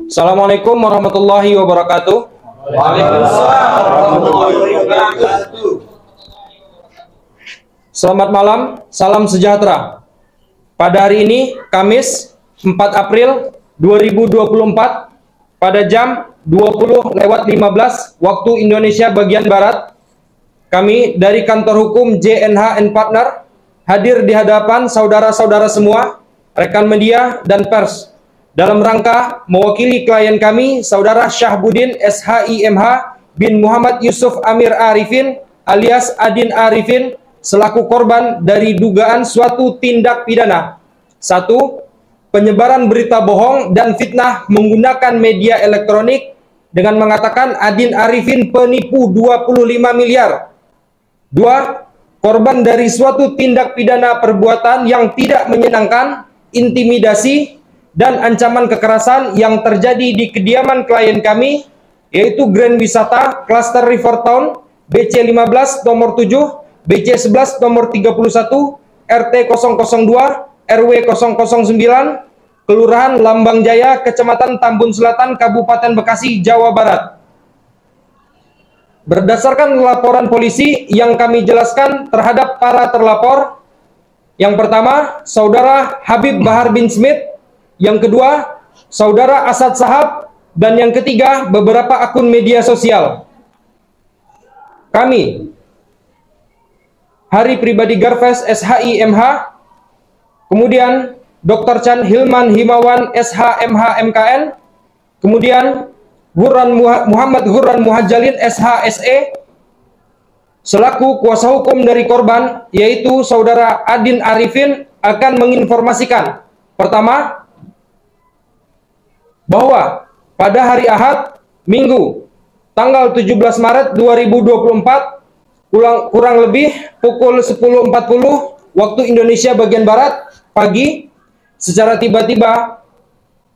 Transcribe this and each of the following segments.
Assalamualaikum warahmatullahi wabarakatuh. Waalaikumsalam warahmatullahi wabarakatuh. Selamat malam, salam sejahtera. Pada hari ini, Kamis 4 April 2024, pada jam 20.15 waktu Indonesia bagian Barat, kami dari kantor hukum JNH & Partner hadir di hadapan saudara-saudara semua, rekan media dan pers, dalam rangka mewakili klien kami, Saudara Syahbudin SHIMH bin Muhammad Yusuf Amir Arifin alias Adin Arifin selaku korban dari dugaan suatu tindak pidana. 1. Penyebaran berita bohong dan fitnah menggunakan media elektronik dengan mengatakan Adin Arifin penipu 25 miliar. 2. Korban dari suatu tindak pidana perbuatan yang tidak menyenangkan, intimidasi, dan ancaman kekerasan yang terjadi di kediaman klien kami, yaitu Grand Wisata Cluster Rivertown BC 15 nomor 7, BC 11 nomor 31, RT 002, RW 009, Kelurahan Lambang Jaya, Kecamatan Tambun Selatan, Kabupaten Bekasi, Jawa Barat. Berdasarkan laporan polisi yang kami jelaskan terhadap para terlapor, yang pertama, Saudara Habib Bahar bin Smith, yang kedua, Saudara Asad Sahab, dan yang ketiga, beberapa akun media sosial. Kami, Hari Pribadi Garves SHIMH, kemudian Dr. Chan Hilman Himawan SHMH MKN, kemudian Muhammad Hurran Muhajalin SHSE, selaku kuasa hukum dari korban, yaitu Saudara Adin Arifin, akan menginformasikan. Pertama, bahwa pada hari Ahad, Minggu, tanggal 17 Maret 2024, kurang lebih pukul 10.40 waktu Indonesia bagian Barat pagi, secara tiba-tiba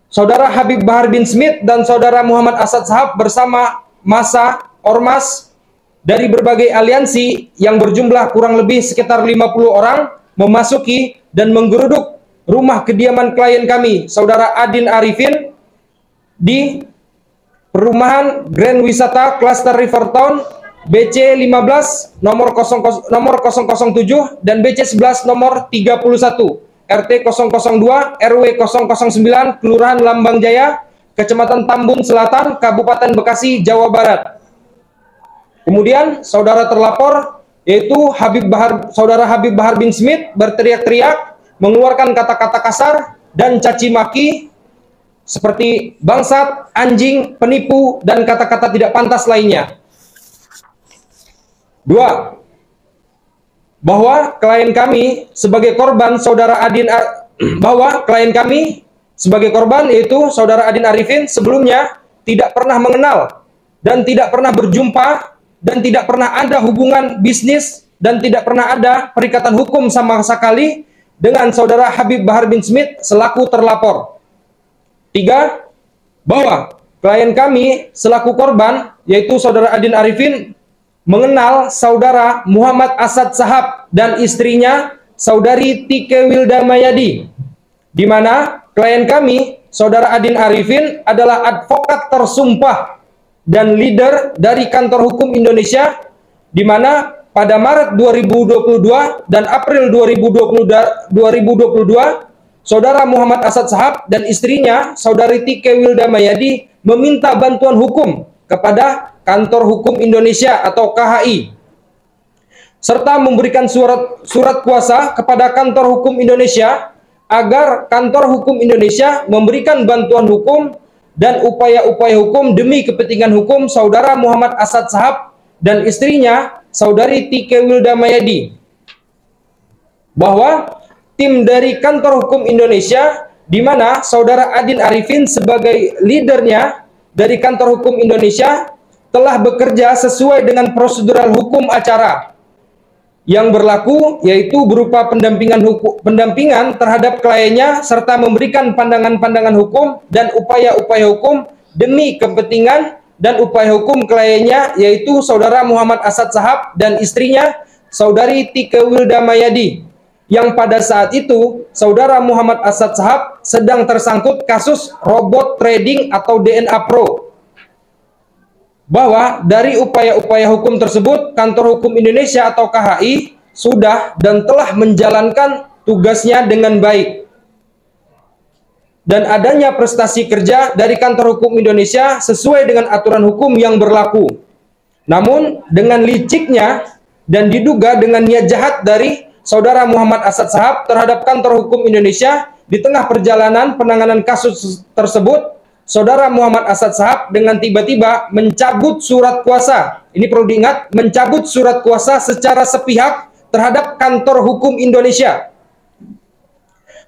Saudara Habib Bahar bin Smith dan Saudara Muhammad Asad Sahab bersama massa ormas dari berbagai aliansi yang berjumlah kurang lebih sekitar 50 orang memasuki dan menggeruduk rumah kediaman klien kami, Saudara Adin Arifin, di perumahan Grand Wisata Cluster Rivertown BC 15 nomor 007 dan BC 11 nomor 31, RT 002, RW 009, Kelurahan Lambang Jaya, Kecamatan Tambun Selatan, Kabupaten Bekasi, Jawa Barat. Kemudian saudara terlapor, yaitu Saudara Habib Bahar bin Smith, berteriak-teriak, mengeluarkan kata-kata kasar dan caci maki seperti bangsat, anjing, penipu, dan kata-kata tidak pantas lainnya. 2. Bahwa klien kami sebagai korban yaitu Saudara Adin Arifin sebelumnya tidak pernah mengenal dan tidak pernah berjumpa dan tidak pernah ada hubungan bisnis dan tidak pernah ada perikatan hukum sama sekali dengan Saudara Habib Bahar bin Smith selaku terlapor. 3. Bahwa klien kami selaku korban, yaitu Saudara Adin Arifin, mengenal Saudara Muhammad Asad Sahab dan istrinya Saudari Tike Wilda Mayadi, di mana klien kami, Saudara Adin Arifin, adalah advokat tersumpah dan leader dari Kantor Hukum Indonesia, di mana pada Maret 2022 dan April 2022, Saudara Muhammad Asad Sahab dan istrinya, Saudari Tike Wilda Mayadi, meminta bantuan hukum kepada Kantor Hukum Indonesia atau KHI, serta memberikan surat kuasa kepada Kantor Hukum Indonesia agar Kantor Hukum Indonesia memberikan bantuan hukum dan upaya-upaya hukum demi kepentingan hukum Saudara Muhammad Asad Sahab dan istrinya, Saudari Tike Wilda Mayadi. Bahwa tim dari Kantor Hukum Indonesia, di mana Saudara Adin Arifin sebagai leadernya dari Kantor Hukum Indonesia, telah bekerja sesuai dengan prosedural hukum acara yang berlaku, yaitu berupa pendampingan terhadap kliennya serta memberikan pandangan-pandangan hukum dan upaya-upaya hukum demi kepentingan dan upaya hukum kliennya, yaitu Saudara Muhammad Asad Sahab dan istrinya, Saudari Tike Wilda Mayadi. yang pada saat itu Saudara Muhammad Asad Shahab sedang tersangkut kasus robot trading atau DNA Pro. Bahwa dari upaya-upaya hukum tersebut, Kantor Hukum Indonesia atau KHI sudah dan telah menjalankan tugasnya dengan baik. Dan adanya prestasi kerja dari Kantor Hukum Indonesia sesuai dengan aturan hukum yang berlaku. Namun dengan liciknya dan diduga dengan niat jahat dari Saudara Muhammad Asad Shahab terhadap Kantor Hukum Indonesia, di tengah perjalanan penanganan kasus tersebut, Saudara Muhammad Asad Shahab dengan tiba-tiba mencabut surat kuasa. Ini perlu diingat, mencabut surat kuasa secara sepihak terhadap Kantor Hukum Indonesia.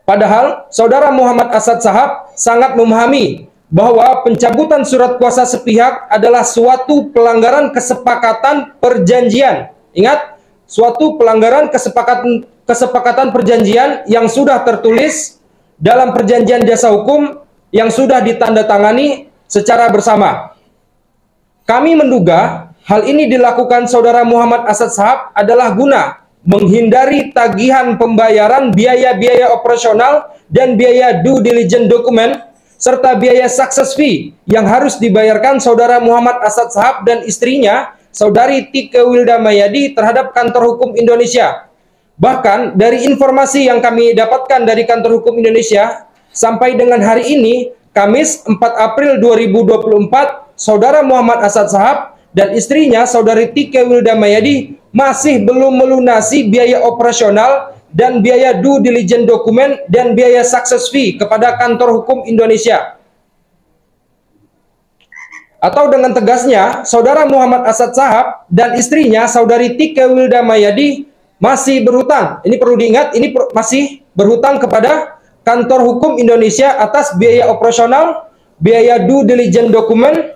Padahal Saudara Muhammad Asad Shahab sangat memahami bahwa pencabutan surat kuasa sepihak adalah suatu pelanggaran kesepakatan perjanjian. Ingat, suatu pelanggaran kesepakatan perjanjian yang sudah tertulis dalam perjanjian jasa hukum yang sudah ditandatangani secara bersama. Kami menduga hal ini dilakukan Saudara Muhammad Asad Shahab adalah guna menghindari tagihan pembayaran biaya-biaya operasional dan biaya due diligence dokumen serta biaya success fee yang harus dibayarkan Saudara Muhammad Asad Shahab dan istrinya Saudari Tike Wilda Mayadi terhadap Kantor Hukum Indonesia. Bahkan dari informasi yang kami dapatkan dari Kantor Hukum Indonesia, sampai dengan hari ini, Kamis 4 April 2024, Saudara Muhammad Asad Shahab dan istrinya Saudari Tike Wilda Mayadi masih belum melunasi biaya operasional dan biaya due diligence dokumen dan biaya success fee kepada Kantor Hukum Indonesia. Atau dengan tegasnya, Saudara Muhammad Asad Shahab dan istrinya Saudari Tike Wilda Mayadi masih berhutang. Ini perlu diingat, ini masih berhutang kepada Kantor Hukum Indonesia atas biaya operasional, biaya due diligence dokumen,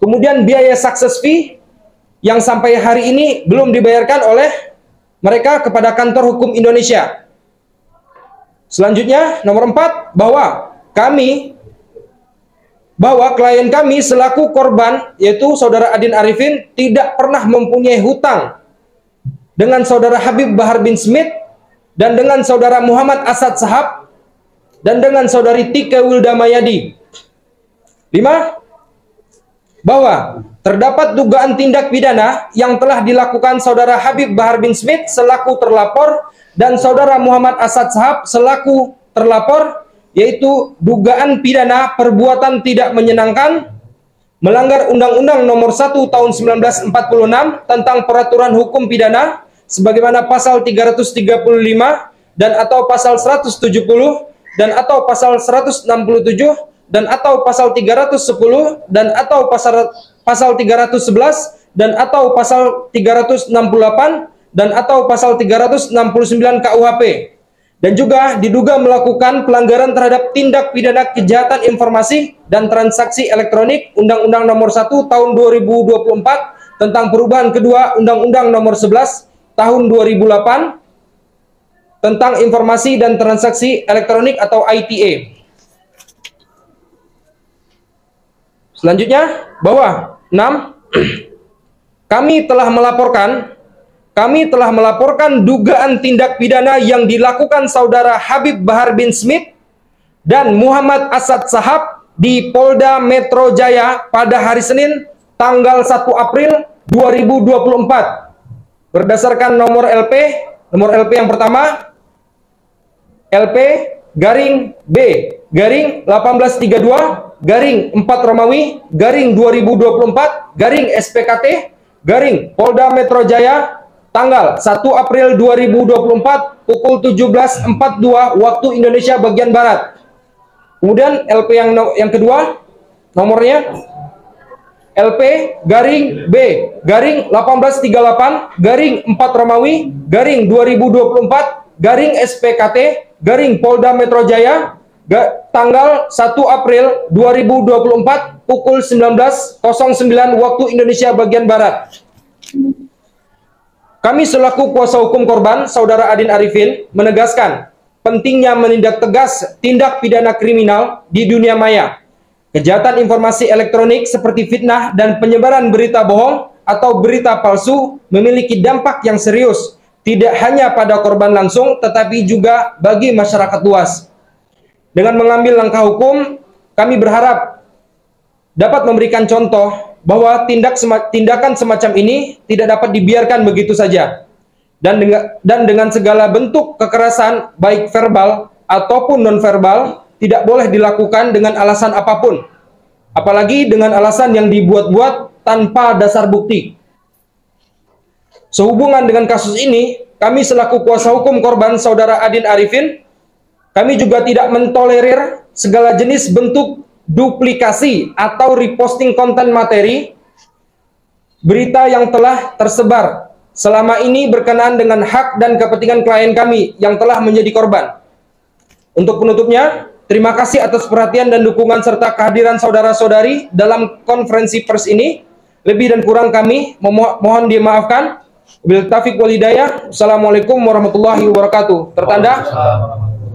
kemudian biaya success fee yang sampai hari ini belum dibayarkan oleh mereka kepada Kantor Hukum Indonesia. Selanjutnya, nomor 4, bahwa klien kami selaku korban, yaitu Saudara Adin Arifin, tidak pernah mempunyai hutang dengan Saudara Habib Bahar bin Smith dan dengan Saudara Muhammad Asad Shahab dan dengan Saudari Tike Wilda Mayadi. 5. Bahwa terdapat dugaan tindak pidana yang telah dilakukan Saudara Habib Bahar bin Smith selaku terlapor dan Saudara Muhammad Asad Shahab selaku terlapor, yaitu dugaan pidana perbuatan tidak menyenangkan, melanggar Undang-Undang Nomor 1 Tahun 1946 tentang Peraturan Hukum Pidana sebagaimana pasal 335 dan atau pasal 170 dan atau pasal 167 dan atau pasal 310 dan atau pasal 311 dan atau pasal 368 dan atau pasal 369 KUHP, dan juga diduga melakukan pelanggaran terhadap tindak pidana kejahatan informasi dan transaksi elektronik Undang-Undang Nomor 1 Tahun 2024 tentang perubahan kedua Undang-Undang Nomor 11 Tahun 2008 tentang informasi dan transaksi elektronik atau ITA. Selanjutnya, bahwa 6, kami telah melaporkan dugaan tindak pidana yang dilakukan Saudara Habib Bahar bin Smith dan Muhammad Asad Shahab di Polda Metro Jaya pada hari Senin tanggal 1 April 2024 berdasarkan nomor LP yang pertama LP garing B garing 1832 garing 4 Romawi garing 2024 garing SPKT garing Polda Metro Jaya tanggal 1 April 2024 pukul 17.42 waktu Indonesia bagian Barat. Kemudian LP yang kedua nomornya LP garing B garing 1838 garing 4 Romawi garing 2024 garing SPKT garing Polda Metro Jaya tanggal 1 April 2024 pukul 19.09 waktu Indonesia bagian Barat. Kami selaku kuasa hukum korban Saudara Adin Arifin menegaskan pentingnya menindak tegas tindak pidana kriminal di dunia maya. Kejahatan informasi elektronik seperti fitnah dan penyebaran berita bohong atau berita palsu memiliki dampak yang serius, tidak hanya pada korban langsung, tetapi juga bagi masyarakat luas. Dengan mengambil langkah hukum, kami berharap dapat memberikan contoh bahwa tindakan semacam ini tidak dapat dibiarkan begitu saja. Dan dengan segala bentuk kekerasan, baik verbal ataupun non-verbal, tidak boleh dilakukan dengan alasan apapun. Apalagi dengan alasan yang dibuat-buat tanpa dasar bukti. Sehubungan dengan kasus ini, kami selaku kuasa hukum korban Saudara Adin Arifin, kami juga tidak mentolerir segala jenis bentuk duplikasi atau reposting konten materi berita yang telah tersebar selama ini berkenaan dengan hak dan kepentingan klien kami yang telah menjadi korban. Untuk penutupnya, terima kasih atas perhatian dan dukungan serta kehadiran saudara-saudari dalam konferensi pers ini. Lebih dan kurang kami mohon dimaafkan. Wabillahi taufiq wal hidayah. Assalamualaikum warahmatullahi wabarakatuh. Tertanda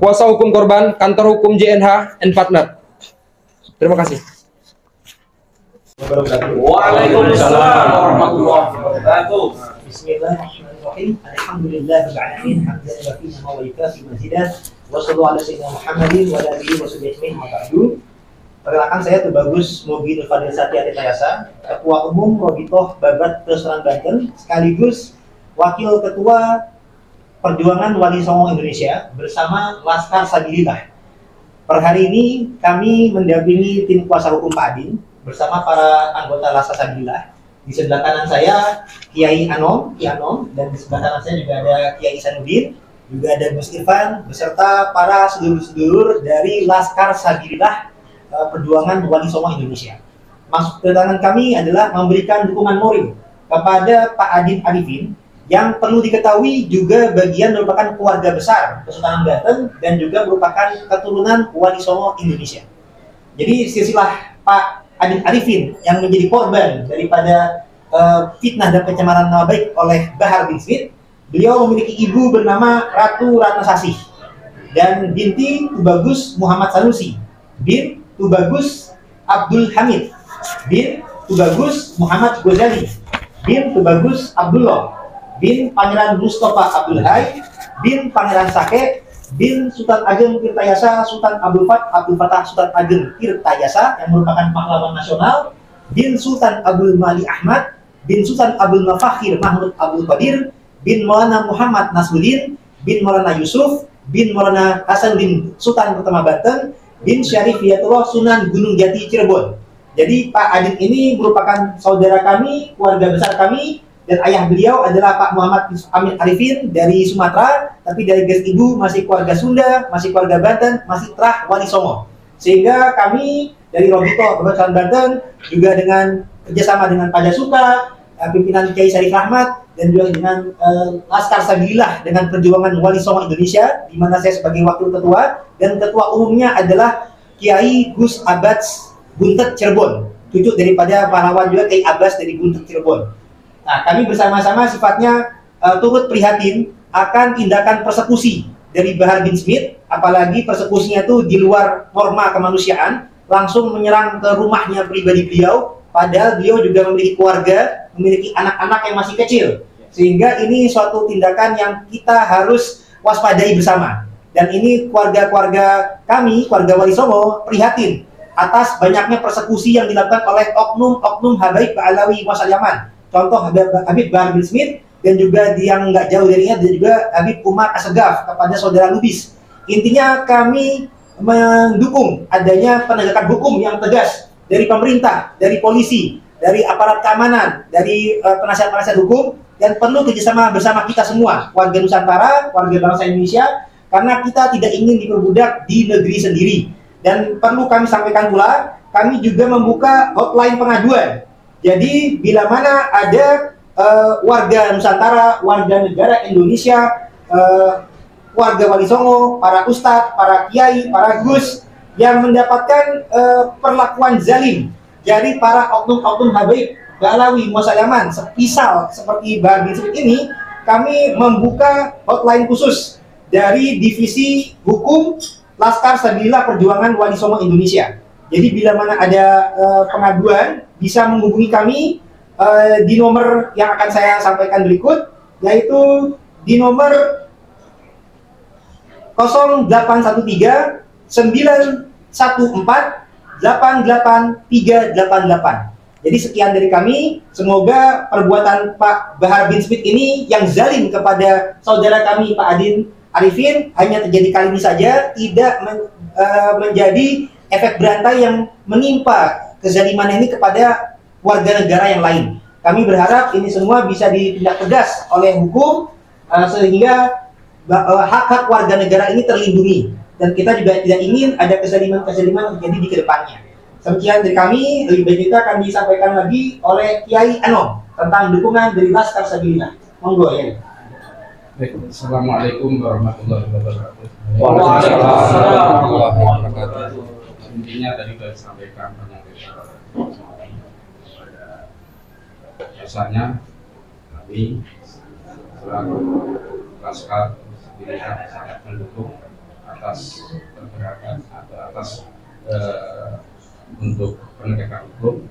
kuasa hukum korban, Kantor Hukum JNH and Partner. Terima kasih. Waalaikumsalam warahmatullahi wabarakatuh. Bismillahirrahmanirrahim. Alhamdulillahil alamin. Hamdan wa fina wa yukafi mazidah. Wassallallahu ala sayyidina Muhammadin wa ala alihi wa sahbihi ajmain. Perkenalkan saya Tubagus Mugi Nur Fadil Satya Tirtayasa, Ketua Umum Robitoh Babat Terserang Banten, sekaligus Wakil Ketua Perjuangan Wali Songo Indonesia bersama Laskar Sabilillah. Per hari ini kami mendampingi tim kuasa hukum Pak Adin bersama para anggota Laskar Sabilillah. Di sebelah kanan saya Kiai Anom, dan di sebelah kanan saya juga ada Kiai Isanuddin, juga ada Gus Irfan, beserta para sedulur-sedulur dari Laskar Sabilillah Perjuangan Wali Songo Indonesia. Maksud kedatangan kami adalah memberikan dukungan moral kepada Pak Adin Arifin yang perlu diketahui juga bagian merupakan keluarga besar Kesultanan Banten dan juga merupakan keturunan Wali Songo Indonesia. Jadi silsilah Pak Adin Arifin yang menjadi korban daripada fitnah dan pencemaran nama baik oleh Bahar bin Smith, beliau memiliki ibu bernama Ratu Ratnasasih dan binti Tubagus Muhammad Sanusi bin Tubagus Abdul Hamid bin Tubagus Muhammad Ghazali bin Tubagus Abdullah bin Pangeran Mustafa Abdul Hai bin Pangeran Sake bin Sultan Ageng Tirtayasa Sultan Abdul Fatah Sultan Ageng Tirtayasa yang merupakan pahlawan nasional, bin Sultan Abdul Mali Ahmad bin Sultan Abdul Mafakhir Mahmud Abdul Qadir bin Maulana Muhammad Nasruddin bin Maulana Yusuf bin Maulana Hasanuddin Sultan Pertama Banten bin Syarifiyatullah Sunan Gunung Jati Cirebon. Jadi Pak Adin ini merupakan saudara kami, keluarga besar kami, dan ayah beliau adalah Pak Muhammad Amin Arifin dari Sumatera, tapi dari garis ibu masih keluarga Sunda, masih keluarga Banten, masih terah Wali Songo. Sehingga kami dari Robito Kebangsaan Banten juga dengan kerjasama dengan Pak Jasuka, pimpinan Kiai Syarif Rahmat, dan juga dengan Laskar Sabilillah dengan Perjuangan Wali Songo Indonesia, di mana saya sebagai wakil ketua dan ketua umumnya adalah Kiai Gus Abbas Buntet Cirebon, cucu daripada pahlawan juga Kiai Abbas dari Buntet Cirebon. Nah, kami bersama-sama sifatnya turut prihatin akan tindakan persekusi dari Bahar bin Smith, apalagi persekusinya itu di luar norma kemanusiaan, langsung menyerang ke rumahnya pribadi beliau, padahal beliau juga memiliki keluarga, memiliki anak-anak yang masih kecil. Sehingga ini suatu tindakan yang kita harus waspadai bersama. Dan ini keluarga-keluarga kami, keluarga Wali Songo, prihatin atas banyaknya persekusi yang dilakukan oleh oknum-oknum Habaib Ba'alawi Wasal-Yaman. Contoh Habib Bahar bin Smith, dan juga yang nggak jauh darinya, dan juga Habib Umar Assegaf kepada saudara Lubis. Intinya kami mendukung adanya penegakan hukum yang tegas dari pemerintah, dari polisi, dari aparat keamanan, dari penasihat-penasihat hukum, dan perlu kerjasama bersama kita semua, warga Nusantara, warga bangsa Indonesia, karena kita tidak ingin diperbudak di negeri sendiri. Dan perlu kami sampaikan pula, kami juga membuka hotline pengaduan. Jadi bila mana ada warga Nusantara, warga negara Indonesia, warga Wali Songo, para ustadz, para kiai, para gus yang mendapatkan perlakuan zalim dari para oknum-oknum Habaib Ba'alawi Wasal-Yaman, sepisal seperti Bahar bin Smith ini, kami membuka hotline khusus dari Divisi Hukum Laskar Sabilillah Perjuangan Wali Songo Indonesia. Jadi bila mana ada pengaduan, bisa menghubungi kami di nomor yang akan saya sampaikan berikut, yaitu di nomor 0813 914 88388. Jadi sekian dari kami. Semoga perbuatan Pak Bahar bin Smith ini yang zalim kepada saudara kami Pak Adin Arifin hanya terjadi kali ini saja, tidak menjadi efek berantai yang menimpa kezaliman ini kepada warga negara yang lain. Kami berharap ini semua bisa ditindak tegas oleh hukum sehingga hak-hak warga negara ini terlindungi, dan kita juga tidak ingin ada kezaliman-kezaliman terjadi di kedepannya. Sekian dari kami. Lebih baik kita akan disampaikan lagi oleh Kiai Anom tentang dukungan dari Laskar Sabilillah. Monggo ya. Assalamualaikum warahmatullahi wabarakatuh. Waalaikumsalam warahmatullahi wabarakatuh. Intinya tadi sudah disampaikan penyampaian pada dasarnya kami selaku Laskar Sabilillah sangat mendukung atas pergerakan atau atas untuk penegakan hukum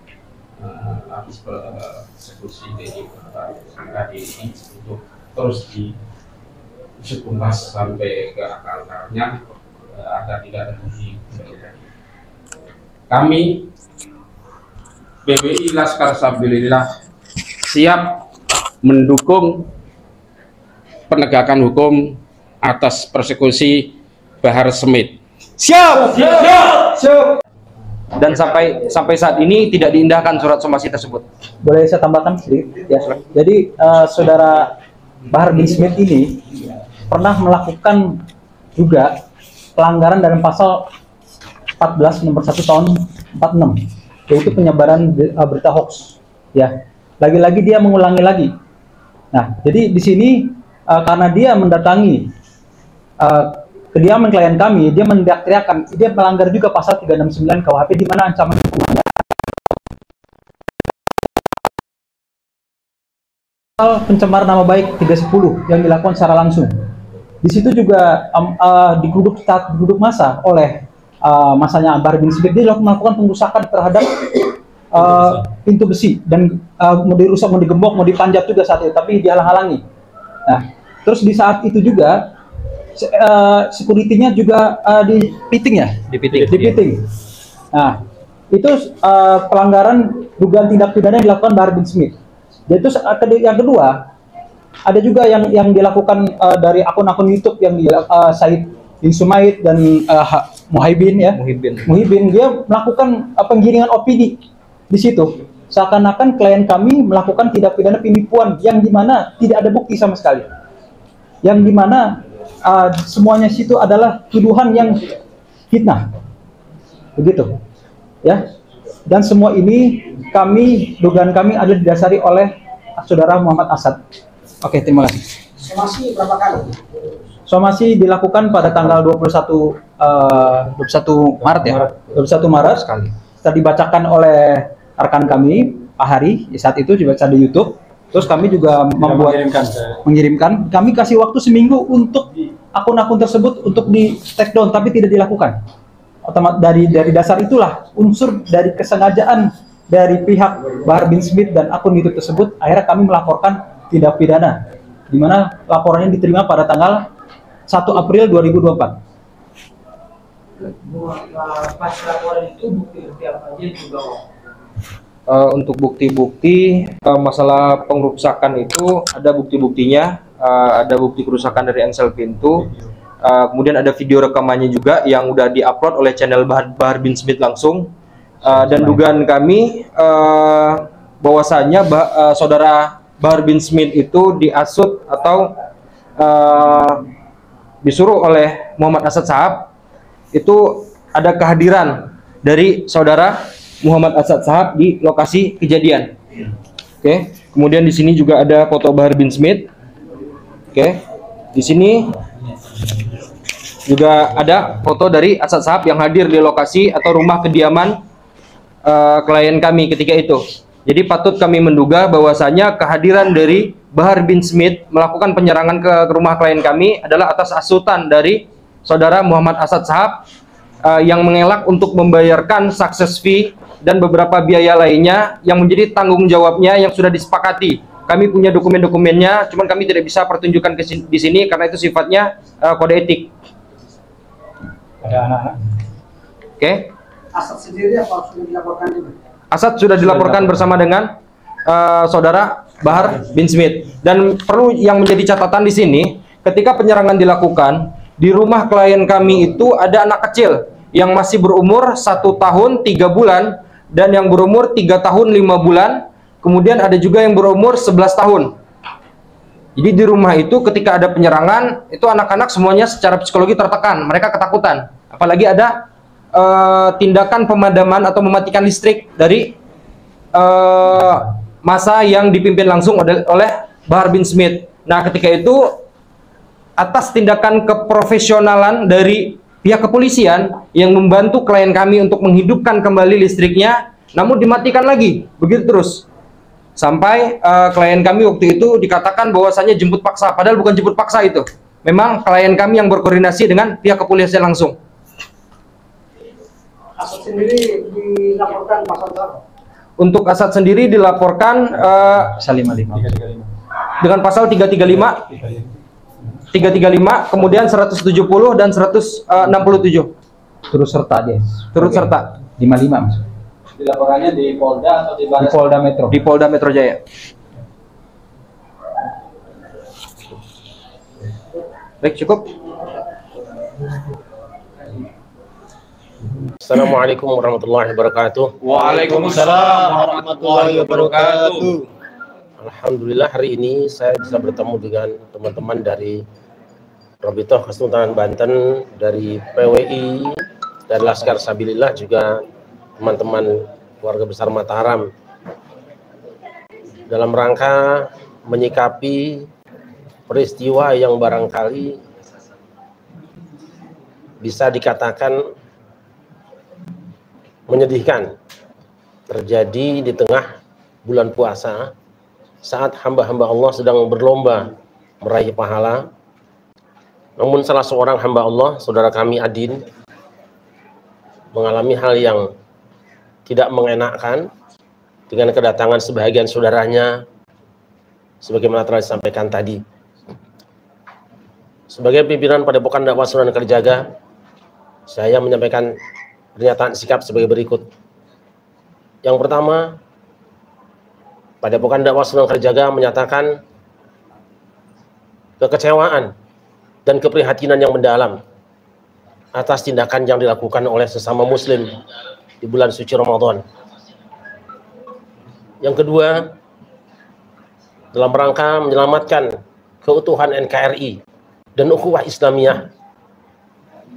atas persekusi TNI tersangka ini untuk terus diusut tuntas sampai ke akar-akarnya agar tidak terjadi kembali lagi. Kami PBI Laskar Sabilillah siap mendukung penegakan hukum atas persekusi Bahar Smith. Siap. Dan sampai saat ini tidak diindahkan surat somasi tersebut. Boleh saya tambahkan sedikit ya. Jadi saudara Bahar bin Smith ini pernah melakukan juga pelanggaran dalam pasal 14 nomor 1 tahun 46, yaitu penyebaran berita hoax. Ya, lagi-lagi dia mengulangi lagi. Nah, jadi di sini karena dia mendatangi kediaman klien kami, dia meneriak-teriakan, dia melanggar juga pasal 369 KUHP di mana ancaman hukumannya pencemaran nama baik 310 yang dilakukan secara langsung. Di situ juga digeruduk massa oleh masanya Bahar bin Smith. Dia melakukan pengrusakan terhadap pintu besi dan mau dirusak, mau digembok, mau dipanjat juga saat itu, tapi dihalang-halangi. Nah, terus di saat itu juga security-nya juga dipiting ya? Dipiting. Nah, itu pelanggaran dugaan tindak pidana yang dilakukan Bahar bin Smith. Jadi itu yang kedua, ada juga yang dilakukan dari akun-akun YouTube yang Said bin Sumaid dan Muhibin ya. Muhibin dia melakukan penggiringan opini di situ. Seakan-akan klien kami melakukan tindak pidana penipuan yang dimana tidak ada bukti sama sekali. Yang dimana semuanya situ adalah tuduhan yang fitnah, begitu, ya. Dan semua ini dugaan kami adalah didasari oleh saudara Muhammad Asad. Oke, terima kasih. Somasi berapa kali? Somasi dilakukan pada tanggal 21 Maret ya. 21 Maret sekali. Setelah dibacakan oleh rekan kami Pak Hari saat itu dibaca di YouTube. Terus kami juga mengirimkan. Kami kasih waktu seminggu untuk akun-akun tersebut untuk di take down, tapi tidak dilakukan. Dari dasar itulah unsur dari kesengajaan dari pihak Bahar bin Smith dan akun YouTube tersebut. Akhirnya kami melaporkan tindak pidana, di mana laporannya diterima pada tanggal 1 April 2024. Pas laporan itu bukti-bukti apa aja yang dibawa? Untuk bukti-bukti masalah pengrusakan itu ada bukti-buktinya, ada bukti kerusakan dari engsel pintu, kemudian ada video rekamannya juga yang udah diupload oleh channel Bahar bin Smith langsung, dan dugaan kami bahwasanya saudara Bahar bin Smith itu diasut atau disuruh oleh Muhammad Asad Shahab, itu ada kehadiran dari saudara Muhammad Asad Shahab di lokasi kejadian. Oke, kemudian di sini juga ada foto Bahar bin Smith. Oke, di sini juga ada foto dari Asad Shahab yang hadir di lokasi atau rumah kediaman klien kami ketika itu. Jadi patut kami menduga bahwasanya kehadiran dari Bahar bin Smith melakukan penyerangan ke rumah klien kami adalah atas asutan dari saudara Muhammad Asad Shahab yang mengelak untuk membayarkan success fee dan beberapa biaya lainnya yang menjadi tanggung jawabnya yang sudah disepakati kami punya dokumen-dokumennya, cuman kami tidak bisa pertunjukkan di sini karena itu sifatnya kode etik. Ada anak-anak. Oke. Asad sendiri apa sudah dilaporkan juga? Asad sudah dilaporkan bersama dengan saudara Bahar bin Smith. Dan perlu yang menjadi catatan di sini, ketika penyerangan dilakukan di rumah klien kami itu ada anak kecil yang masih berumur 1 tahun 3 bulan dan yang berumur 3 tahun 5 bulan. Kemudian ada juga yang berumur 11 tahun. Jadi di rumah itu ketika ada penyerangan, itu anak-anak semuanya secara psikologi tertekan, mereka ketakutan. Apalagi ada tindakan pemadaman atau mematikan listrik dari masa yang dipimpin langsung oleh Bahar bin Smith. Nah, ketika itu atas tindakan keprofesionalan dari pihak kepolisian yang membantu klien kami untuk menghidupkan kembali listriknya, namun dimatikan lagi, begitu terus. Sampai klien kami waktu itu dikatakan bahwasanya jemput paksa, padahal bukan jemput paksa itu. Memang klien kami yang berkoordinasi dengan pihak kepolisian langsung. Asad sendiri dilaporkan pasal berapa? Untuk Asad sendiri dilaporkan Pasal 55. dengan pasal 335, kemudian 170 dan 167. Turut serta dia. Turut serta. 55 maksudnya. Dilaporannya di Polda atau di Di Polda Metro. Di Polda Metro Jaya. Baik, cukup. Assalamualaikum warahmatullahi wabarakatuh. Waalaikumsalam warahmatullahi wabarakatuh. Alhamdulillah hari ini saya bisa bertemu dengan teman-teman dari Rabithah Kesultanan Banten, dari PWI, dan Laskar Sabilillah, juga teman-teman keluarga besar Mataram, dalam rangka menyikapi peristiwa yang barangkali bisa dikatakan menyedihkan terjadi di tengah bulan puasa saat hamba-hamba Allah sedang berlomba meraih pahala. Namun salah seorang hamba Allah, saudara kami Adin, mengalami hal yang tidak mengenakkan dengan kedatangan sebagian saudaranya, sebagaimana telah disampaikan tadi. Sebagai pimpinan Padepokan Dakwah Sunan Kalijaga, saya menyampaikan pernyataan sikap sebagai berikut. Yang pertama, Padepokan Dakwah Sunan Kalijaga menyatakan kekecewaan dan keprihatinan yang mendalam atas tindakan yang dilakukan oleh sesama muslim di bulan suci Ramadan. Yang kedua, dalam rangka menyelamatkan keutuhan NKRI dan ukhuwah Islamiyah,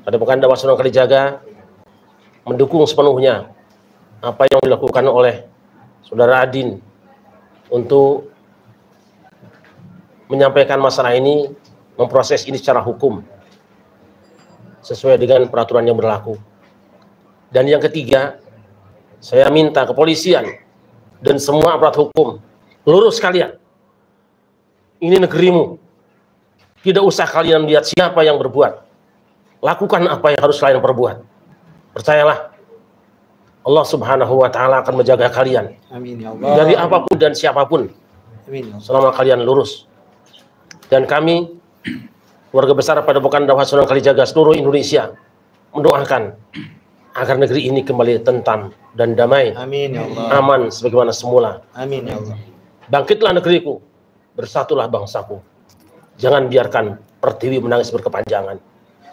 Padepokan Dakwah Sunan Kalijaga mendukung sepenuhnya apa yang dilakukan oleh saudara Adin untuk menyampaikan masalah ini, memproses ini secara hukum sesuai dengan peraturan yang berlaku. Dan yang ketiga, saya minta kepolisian dan semua aparat hukum, lurus kalian, ini negerimu, tidak usah kalian lihat siapa yang berbuat, lakukan apa yang harus kalian perbuat. Percayalah, Allah Subhanahu wa Ta'ala akan menjaga kalian. Amin ya Allah. Dari apapun dan siapapun, Amin ya Allah. selama kalian lurus. Dan kami, keluarga besar Padepokan Dakwah Sunan Kalijaga seluruh Indonesia, mendoakan agar negeri ini kembali tentram dan damai, Amin ya Allah. aman sebagaimana semula. Amin ya Allah. Bangkitlah negeriku, bersatulah bangsaku. Jangan biarkan pertiwi menangis berkepanjangan.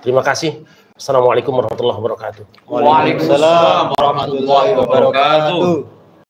Terima kasih. Assalamualaikum warahmatullahi wabarakatuh. Waalaikumsalam warahmatullahi wabarakatuh.